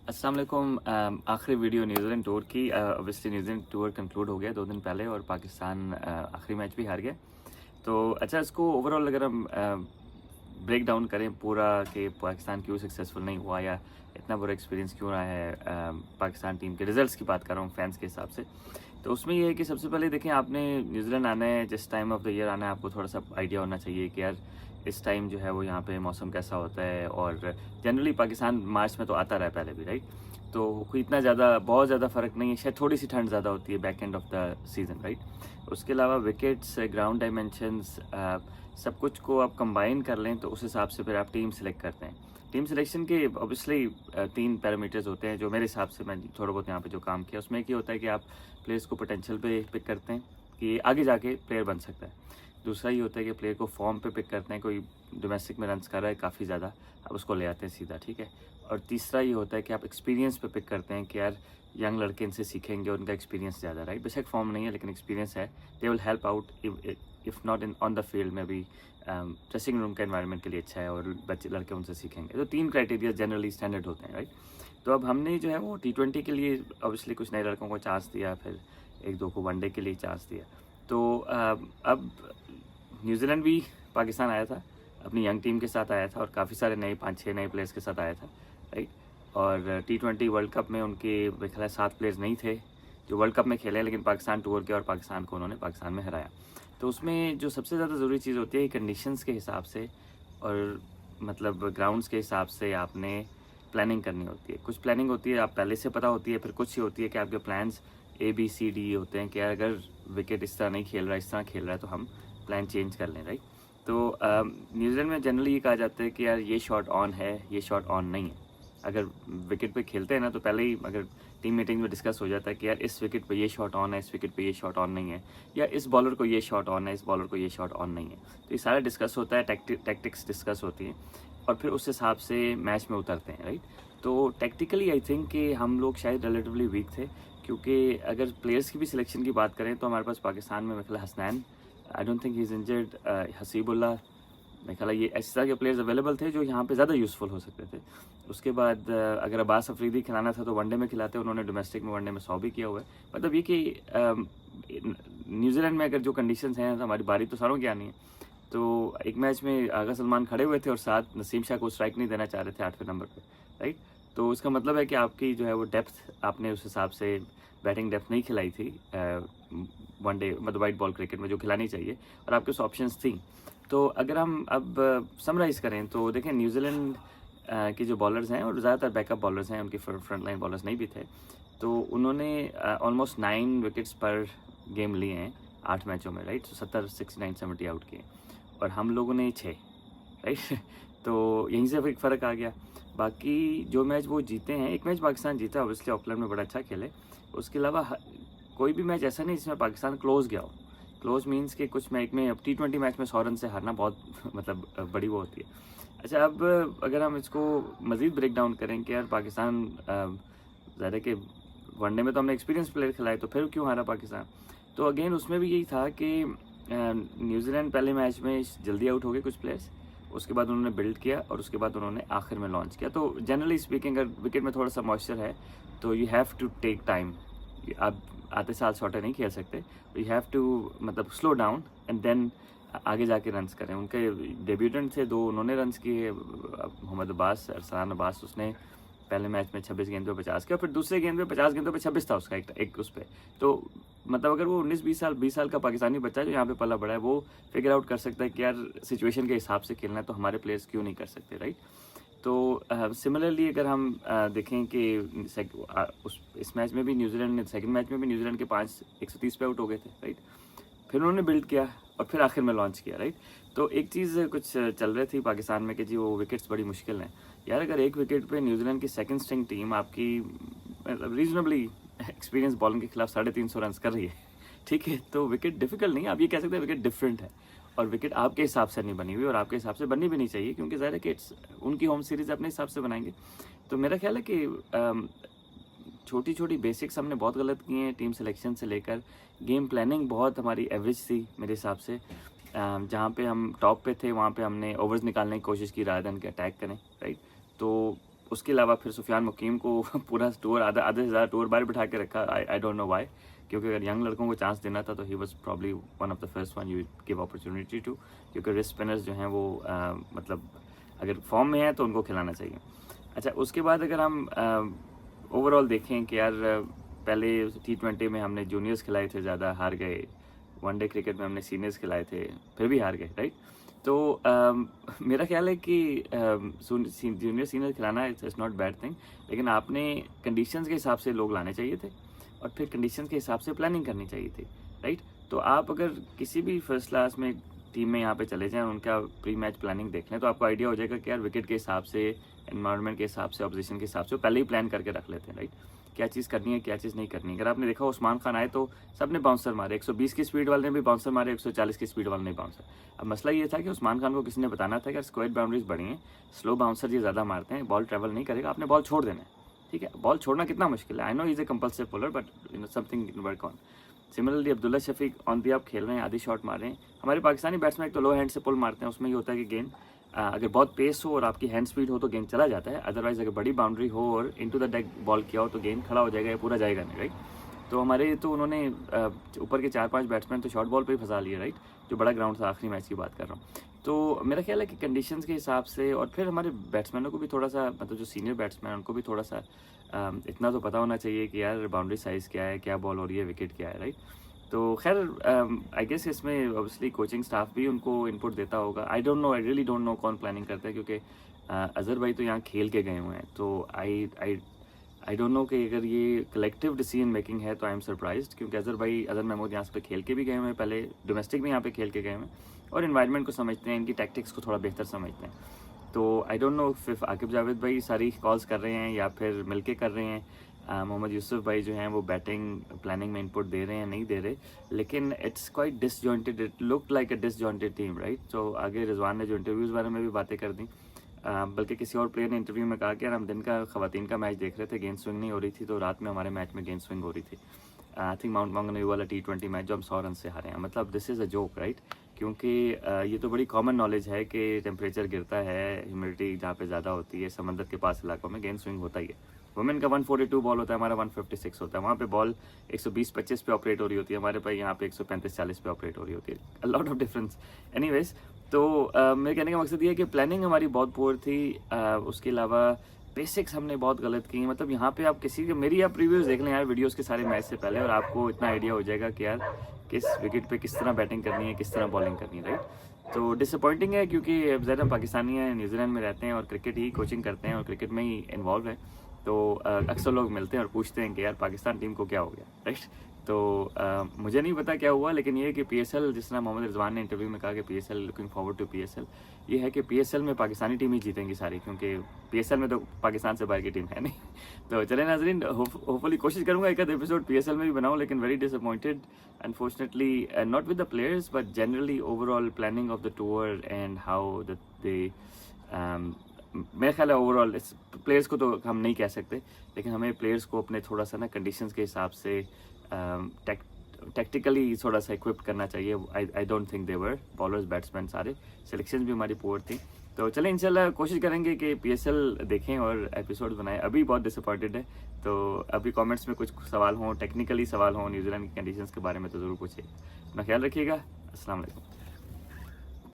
अस्सलाम वालेकुम। आखिरी वीडियो न्यूजीलैंड टूर की। ऑब्वियसली न्यूजीलैंड टूर कंक्लूड हो गया 2 दिन पहले और पाकिस्तान आखिरी मैच भी हार गया। तो अच्छा, इसको ओवरऑल अगर हम ब्रेक डाउन करें पूरा कि पाकिस्तान क्यों सक्सेसफुल नहीं हुआ या इतना बुरा एक्सपीरियंस क्यों रहा है पाकिस्तान टीम के रिजल्ट्स की बात कर रहा हूँ फैंस के हिसाब से। तो उसमें ये है कि सबसे पहले देखें, आपने न्यूजीलैंड आना है, जिस टाइम ऑफ द ईयर आना है, आपको थोड़ा सा आइडिया होना चाहिए कि यार इस टाइम जो है वो यहाँ पे मौसम कैसा होता है। और जनरली पाकिस्तान मार्च में तो आता रहा है पहले भी, राइट। तो कोई इतना ज़्यादा बहुत ज़्यादा फ़र्क नहीं है, शायद थोड़ी सी ठंड ज़्यादा होती है back end of the season, right. उसके अलावा विकेट्स, ग्राउंड डायमेंशंस, सब कुछ को आप कंबाइन कर लें तो उस हिसाब से फिर आप टीम सेलेक्ट करते हैं। टीम सिलेक्शन के ऑब्वियसली 3 पैरामीटर्स होते हैं जो मेरे हिसाब से मैं थोड़ा बहुत यहाँ पे जो काम किया उसमें क्या होता है कि आप प्लेयर्स को पोटेंशियल पे पिक करते हैं कि आगे जाके प्लेयर बन सकता है। दूसरा ये होता है कि प्लेयर को फॉर्म पे पिक करते हैं, कोई डोमेस्टिक में रन्स कर रहा है काफ़ी ज़्यादा, आप उसको ले आते हैं सीधा, ठीक है। और तीसरा ये होता है कि आप एक्सपीरियंस पे पिक करते हैं कि यार यंग लड़के इनसे सीखेंगे, उनका एक्सपीरियंस ज़्यादा, राइट। बेशक फॉर्म नहीं है लेकिन एक्सपीरियंस है, they will help out if not in on the field में भी। ड्रेसिंग रूम का एनवायरनमेंट के लिए अच्छा है और बच्चे लड़के उनसे सीखेंगे। तो 3 क्राइटेरिया जनरली स्टैंडर्ड होते हैं, राइट। तो अब हमने जो है वो T20 के लिए ऑब्वियसली कुछ नए लड़कों को चांस दिया, फिर 1-2 को वनडे के लिए चांस दिया। तो अब न्यूजीलैंड भी पाकिस्तान आया था, अपनी यंग टीम के साथ आया था और काफ़ी सारे नए 5-6 नए प्लेयर्स के साथ आया था, राइट। और T20 वर्ल्ड कप में उनके मेरे ख्याल 7 प्लेयर्स नहीं थे जो वर्ल्ड कप में खेले, लेकिन पाकिस्तान टूर के और पाकिस्तान को उन्होंने पाकिस्तान में हराया। तो उसमें जो सबसे ज़्यादा ज़रूरी चीज़ होती है कंडीशंस के हिसाब से और मतलब ग्राउंड्स के हिसाब से आपने प्लानिंग करनी होती है। कुछ प्लानिंग होती है आप पहले से पता होती है, फिर कुछ ही होती है कि आपके प्लान्स ABCD होते हैं कि अगर विकेट इस तरह नहीं खेल रहा है, इस तरह खेल रहा है तो हम प्लान चेंज कर लें, राइट। तो न्यूजीलैंड में जनरली ये कहा जाता है कि यार ये शॉट ऑन है, ये शॉट ऑन नहीं है। अगर विकेट पे खेलते हैं ना तो पहले ही अगर टीम मीटिंग में डिस्कस हो जाता है कि यार इस विकेट पे ये शॉट ऑन है, इस विकेट पे ये शॉट ऑन नहीं है, या इस बॉलर को ये शॉट ऑन है, इस बॉलर को ये शॉट ऑन नहीं है। तो ये सारा डिस्कस होता है, टैक्टिक्स डिस्कस होती है और फिर उस हिसाब से मैच में उतरते हैं, राइट। तो टैक्टिकली आई थिंक कि हम लोग शायद रिलेटिवली वीक थे, क्योंकि अगर प्लेयर्स की भी सिलेक्शन की बात करें तो हमारे पास पाकिस्तान में मतलब Hasnain, I don't think he is injured, Hasibullah, मेरे ख्याल ये इस तरह के प्लेयर्स अवेलेबल थे जो यहाँ पे ज़्यादा यूज़फुल हो सकते थे। उसके बाद अगर अब्बास अफरीदी खिलाना था तो वनडे में खिलाते, उन्होंने डोमेस्टिक में वनडे में 100 भी किया हुआ है। मतलब ये कि न्यूजीलैंड में अगर जो कंडीशंस हैं तो हमारी बारी तो सारों की आनी है। तो एक मैच में आगा सलमान खड़े हुए थे और साथ नसीम शाह को स्ट्राइक नहीं देना चाह रहे थे 8वें नंबर पे, राइट। तो इसका मतलब है कि आपकी जो है वो डेप्थ आपने उस हिसाब से बैटिंग डेप्थ नहीं खिलाई थी वनडे मतलब वाइट बॉल क्रिकेट में जो खिलानी चाहिए, और आपके पास ऑप्शंस थी। तो अगर हम अब समराइज़ करें तो देखें न्यूजीलैंड के जो बॉलर्स हैं और ज़्यादातर बैकअप बॉलर्स हैं, उनके फ्रंट लाइन बॉलर्स नहीं भी थे, तो उन्होंने ऑलमोस्ट 9 विकेट्स पर गेम लिए हैं 8 मैचों में, राइट। तो 70, 69, 70 आउट किए और हम लोगों ने 6, राइट। तो यहीं से एक फ़र्क आ गया। बाकी जो मैच वो जीते हैं, एक मैच पाकिस्तान जीता, ऑब्वियसली ऑकलैंड में बड़ा अच्छा खेले। उसके अलावा कोई भी मैच ऐसा नहीं जिसमें पाकिस्तान क्लोज गया हो। क्लोज मीन्स कि कुछ मैच में, अब T20 मैच में 100 रन से हारना बहुत मतलब बड़ी वो होती है। अच्छा, अब अगर हम इसको मज़ीद ब्रेक डाउन करें कि यार पाकिस्तान ज़ाहिर है कि वनडे में तो हमने एक्सपीरियंस प्लेयर खिलाए, तो फिर क्यों हारा पाकिस्तान। तो अगेन उसमें भी यही था कि न्यूजीलैंड पहले मैच में जल्दी आउट हो गए कुछ प्लेयर्स, उसके बाद उन्होंने बिल्ड किया और उसके बाद उन्होंने आखिर में लॉन्च किया। तो जनरली स्पीकिंग अगर विकेट में थोड़ा सा मॉइस्चर है तो you have to take time. आप आते साल शॉर्टर नहीं खेल सकते, यू हैव टू मतलब स्लो डाउन एंड देन आगे जाके रन्स करें। उनके डेब्यूटेंट थे 2, उन्होंने रन्स किए, मोहम्मद अब्बास, अरसान अब्बास, उसने पहले मैच में 26 गेंद पे 50 किया, फिर दूसरे गेंद पे 50 गेंदों पे 26 था उसका एक उस पे। तो मतलब अगर वो 19-20 साल का पाकिस्तानी बच्चा है जो यहाँ पे पला बड़ा है, वो फिगर आउट कर सकता है कि यार सिचुएशन के हिसाब से खेलना है तो हमारे प्लेयर्स क्यों नहीं कर सकते, राइट। तो सिमिलरली अगर हम देखें कि इस मैच में भी न्यूजीलैंड ने, सेकंड मैच में भी न्यूजीलैंड के 5 130 पे आउट हो गए थे, राइट। फिर उन्होंने बिल्ड किया और फिर आखिर में लॉन्च किया, राइट। तो एक चीज़ कुछ चल रही थी पाकिस्तान में कि जी वो विकेट्स बड़ी मुश्किल हैं। यार अगर एक विकेट पे न्यूजीलैंड की सेकंड स्ट्रिंग टीम आपकी मतलब रीजनेबली एक्सपीरियंस बॉलिंग के खिलाफ 350 रन कर रही है, ठीक है, तो विकेट डिफिकल्ट नहीं है, आप ये कह सकते हैं विकेट डिफरेंट है। और विकेट आपके हिसाब से नहीं बनी हुई और आपके हिसाब से बननी भी नहीं चाहिए, क्योंकि ज़ाहिर है कि उनकी होम सीरीज़ अपने हिसाब से बनाएंगे। तो मेरा ख्याल है कि छोटी छोटी बेसिक्स हमने बहुत गलत किए हैं, टीम सिलेक्शन से लेकर गेम प्लानिंग बहुत हमारी एवरेज थी मेरे हिसाब से। जहाँ पे हम टॉप पे थे वहाँ पे हमने ओवर्स निकालने की कोशिश की रादर देन कि अटैक करें, राइट। तो उसके अलावा फिर सुफियान मुकीम को पूरा टूर आधे से ज़्यादा टूर बाहर बिठा के रखा। आई डोंट नो वाई, क्योंकि अगर यंग लड़कों को चांस देना था तो he was probably one of the first one you give opportunity to, क्योंकि रिस्ट स्पिनर्स जो हैं वो मतलब अगर फॉर्म में है तो उनको खिलाना चाहिए। अच्छा, उसके बाद अगर हम ओवरऑल देखें कि यार पहले T20 में हमने जूनियर्स खिलाए थे, ज़्यादा हार गए। वनडे क्रिकेट में हमने सीनियर्स खिलाए थे, फिर भी हार गए, राइट। तो मेरा ख्याल है कि जूनियर सीनियर खिलाना इट्स नॉट बैड थिंग, लेकिन आपने कंडीशंस के हिसाब से लोग लाने चाहिए थे और फिर कंडीशंस के हिसाब से प्लानिंग करनी चाहिए थी, राइट। तो आप अगर किसी भी फर्स्ट क्लास में टीम में यहाँ पे चले जाएं, उनका प्री मैच प्लानिंग देख लें, तो आपको आइडिया हो जाएगा कि यार विकेट के हिसाब से, एनवायरनमेंट के हिसाब से, ऑपोजिशन के हिसाब से पहले ही प्लान करके रख लेते हैं, राइट। क्या चीज़ करनी है, क्या चीज़ नहीं करनी है। अगर आपने देखा उस्मान खान आए तो सबने बाउंसर मारे, 120 की स्पीड वाले ने भी बाउंसर मारे, 140 की स्पीड वाले ने बाउंसर। अब मसला ये था कि उस्मान खान को किसी ने बताना था कि स्क्वायर बाउंड्रीज बड़ी हैं, स्लो बाउंसर ये ज़्यादा मारते हैं, बॉल ट्रैवल नहीं करेगा, आपने बॉल छोड़ देना है, ठीक है। बॉल छोड़ना कितना मुश्किल है, I know is a compulsory puller, but something in work on. Similarly Abdullah Shafique on the आप खेल रहे हैं, आधी शॉट मार रहे हैं। हमारे पाकिस्तानी बैट्समैन एक तो लो हैंड से पुल मारते हैं, उसमें ये होता है कि गेंद अगर बहुत पेस हो और आपकी हैंड स्पीड हो तो गेंद चला जाता है, अदरवाइज अगर बड़ी बाउंड्री हो और इनटू द डेक बॉल किया हो तो गेंद खड़ा हो जाएगा, या पूरा जाएगा नहीं, राइट। तो हमारे तो उन्होंने ऊपर के 4-5 बैट्समैन तो शॉर्ट बॉल पे ही फंसा लिए, राइट, जो बड़ा ग्राउंड था, आखिरी मैच की बात कर रहा हूँ। तो मेरा ख्याल है कि कंडीशंस के हिसाब से, और फिर हमारे बैट्समैनों को भी थोड़ा सा, मतलब जो सीनियर बैट्समैन उनको भी थोड़ा सा इतना तो पता होना चाहिए कि यार बाउंड्री साइज़ क्या है, क्या बॉल हो रही है, विकेट क्या है, राइट। तो खैर आई गेस इसमें ऑब्वियसली कोचिंग स्टाफ भी उनको इनपुट देता होगा। I don't know, I really don't know कौन प्लानिंग करता है, क्योंकि अज़हर भाई तो यहाँ खेल के गए हुए हैं। तो आई डोंट नो कि अगर ये कलेक्टिव डिसीजन मेकिंग है तो आई एम सरप्राइज्ड, क्योंकि अज़हर महमूद यहाँ पे खेल के भी गए हुए हैं, पहले डोमेस्टिक भी यहाँ पे खेल के गए हुए हैं और इन्वायरमेंट को समझते हैं, इनकी टैक्टिक्स को थोड़ा बेहतर समझते हैं। तो आई डोंट नो फिर आकिब जावेद भाई सारी कॉल्स कर रहे हैं या फिर मिलके कर रहे हैं, मोहम्मद यूसुफ भाई जो हैं वो बैटिंग प्लानिंग में इनपुट दे रहे हैं, नहीं दे रहे, लेकिन it's quite disjointed, it look like a disjointed team, right. तो आगे रिजवान ने जो इंटरव्यूज़ बारे में भी बातें कर दी, बल्कि किसी और प्लेयर ने इंटरव्यू में कहा कि यार हम दिन का ख़वातीन का मैच देख रहे थे, गेंद स्विंग नहीं हो रही थी, तो रात में हमारे मैच में गेंद स्विंग हो रही थी। आई थिंक माउंट मॉन्गनू वाला T20 मैच जो हम 100 रन से हारे हैं, मतलब this is a joke, right. क्योंकि ये तो बड़ी कॉमन नॉलेज है कि टेम्परेचर गिरता है, ह्यूमिडिटी जहाँ पे ज़्यादा होती है, समंदर के पास इलाकों में गेंद स्विंग होता ही है। वुमेन का 142 बॉल होता है, हमारा 156 होता है, वहाँ पे बॉल 120-25 पे ऑपरेट हो रही होती है, हमारे पास यहाँ पे 135-40 पे ऑपरेट हो रही होती है, a lot of difference. Anyways, तो मेरे कहने का मकसद ये है कि प्लानिंग हमारी बहुत पुअर थी, उसके अलावा बेसिक्स हमने बहुत गलत की। मतलब यहाँ पे आप किसी के, मेरी आप रिव्यूज़ देख लें यार वीडियोस के सारे मैच से पहले, और आपको इतना आइडिया हो जाएगा कि यार किस विकेट पे किस तरह बैटिंग करनी है, किस तरह बॉलिंग करनी है, राइट। तो डिसअपॉइंटिंग है, क्योंकि ज़्यादा पाकिस्तानी हैं, न्यूजीलैंड में रहते हैं और क्रिकेट ही कोचिंग करते हैं और क्रिकेट में ही इन्वॉल्व है। तो अक्सर लोग मिलते हैं और पूछते हैं कि यार पाकिस्तान टीम को क्या हो गया, राइट। तो मुझे नहीं पता क्या हुआ, लेकिन ये है कि PSL, जिस तरह मोहम्मद रिजवान ने इंटरव्यू में कहा कि PSL looking forward to PSL, ये है कि PSL में पाकिस्तानी टीम ही जीतेंगी सारी, क्योंकि PSL में तो पाकिस्तान से बाहर की टीम है नहीं। तो चले नाज़रीन, होपफुली कोशिश करूँगा एक आध एपिसोड PSL में भी बनाऊँ, लेकिन very disappointed unfortunately, not with the players but generally overall planning of the tour and how they मेरा ख्याल है ओवरऑल इस प्लेयर्स को तो हम नहीं कह सकते, लेकिन हमें प्लेयर्स को अपने थोड़ा सा ना कंडीशंस के हिसाब से टैक्टिकली थोड़ा सा इक्विप करना चाहिए। I don't think they were, bowlers batsman सारे सिलेक्शन भी हमारी पुअर थी। तो चलें इंशाल्लाह कोशिश करेंगे कि PSL देखें और एपिसोड बनाएं। अभी बहुत डिसअपॉइंटेड है, तो अभी कमेंट्स में कुछ सवाल हों, टेक्निकली सवाल हों न्यूजीलैंड की कंडीशंस के बारे में तो ज़रूर पूछिए। अपना ख्याल रखिएगा, अस्सलाम वालेकुम।